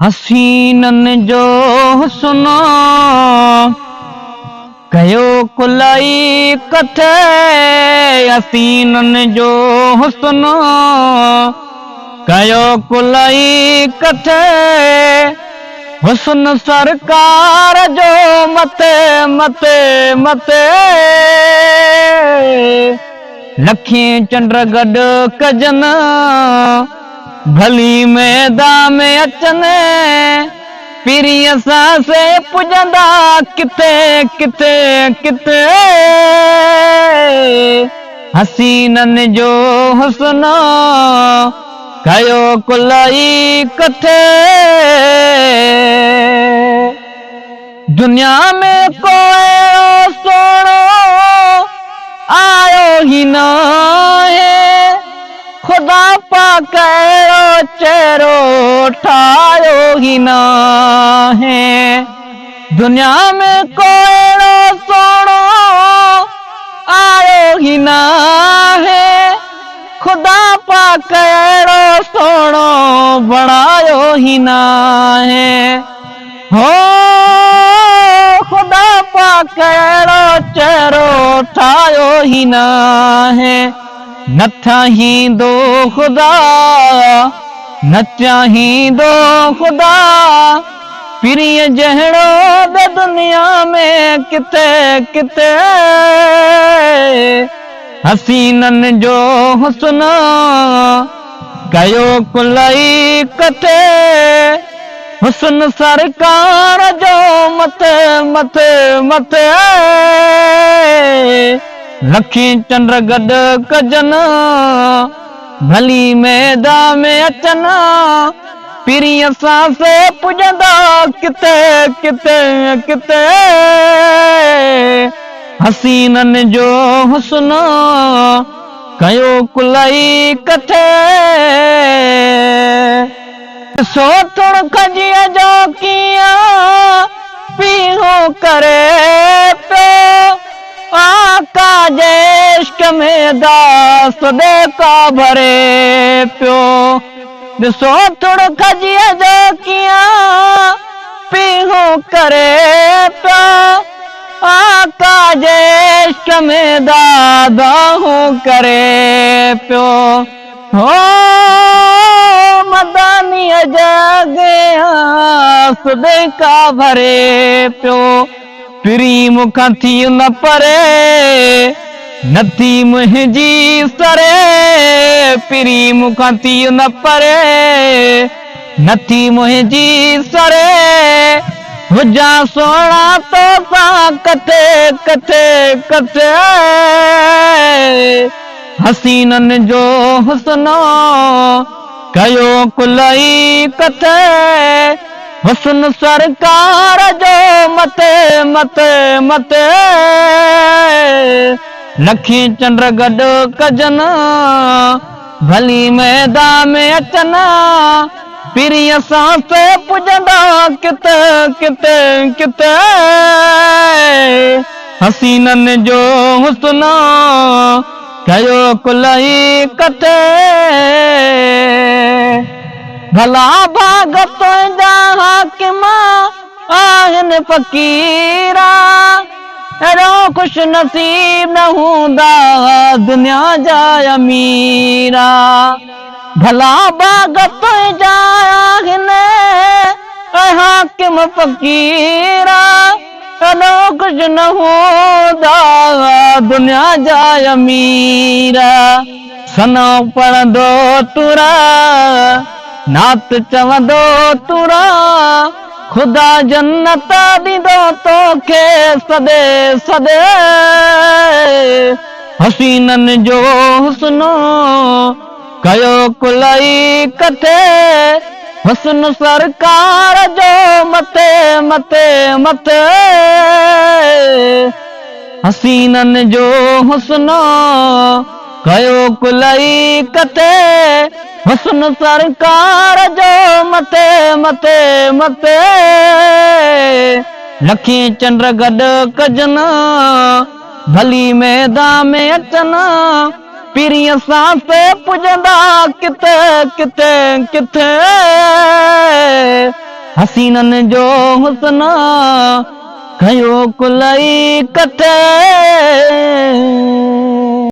हसीनन जो हुस्न कयो कुलाई कथे। हसीनन जो हुस्न कयो कुलाई कथे। हुस्न सरकार जो मते मते मते। लखी चंद्र गड कजन भली मैदान में अचने। पिरीअ सां से पुजंदा किथे किथे किथे। हसीनन जो हुस्न कयो कुलाई कथे। दुनिया में कोई सोनो आयो ही न है। खुदा पाक चेहरो ठायो ही न है। दुनिया में कोई सोनो आयो ही न है। खुदा पाक सोनो बनायो ही न है। हो खुदा पाक चेहरो ठायो ही न है। न चाहींदो खुदा न चाहींदो खुदा। पिरीअ जहिड़ो बि दुनिया में किथे किथे। हसीनन जो हुस्न कयो कुलाई कथे। हुस्न सरकार जो मथे मथे मथे। लखी चंद्र गड कजन भली मैदान में अचन। पिरीअ सां से पुजंदा किथे किथे किथे। हसीनन जो हुस्न कयो कुलाई कथे। सोथुण खजीअ जो कीअं पीहो करे पियो। आका जे इश्क में दास का भरे पियो। ॾिसो थोरो खजीअ जो कीअं पीहो करे पियो। आका जे इश्क में दादाहू करे पियो। हो मदानीअ जॻह का भरे पियो। पिरी मुखां थी न परे नथी मुंहिंजी सरे। पिरी मुखां थी न परे नथी मुंहिंजी सरे। हुजा सोना तो सां कथे कथे कथे। हसीनन जो हुस्न कयो कुलाई कथे। हुस्न सरकार जो मथे मथे मथे। लखी चंद्र गड कजन भली मैदान में अचन। पिरीअ सां से पुजंदा किथे किथे किथे। हसीनन जो हुस्न कयो कुलाई कथे। भला भाग तुंहिंजा हाकिम आहिनि फ़क़ीरा। अहिड़ो खुश नसीब न हूंदा दुनिया जा अमीरा। भला भाग तुंहिंजा आहिनि हाकिम फ़क़ीरा। अहिड़ो खुश न हूंदा दुनिया जा अमीरा। सना पढ़ंदो तुरा नात चवंदो तुरा। खुदा जन्नत ॾींदो तोखे सदे सदे। हसीनन जो हुस्न कयो कुलाई कथे। हुस्न सरकार जो मथे मथे मथे। हसीनन जो हुस्न कयो कुलाई कथे। हुस्न सरकार जो मथे मथे मथे। लखी चंद्र गड कजन भली मैदान में अचन। पिरीअ सां से पुजंदा किथे किथे किथे। हसीननि जो हुस्न कयो कुलई कटे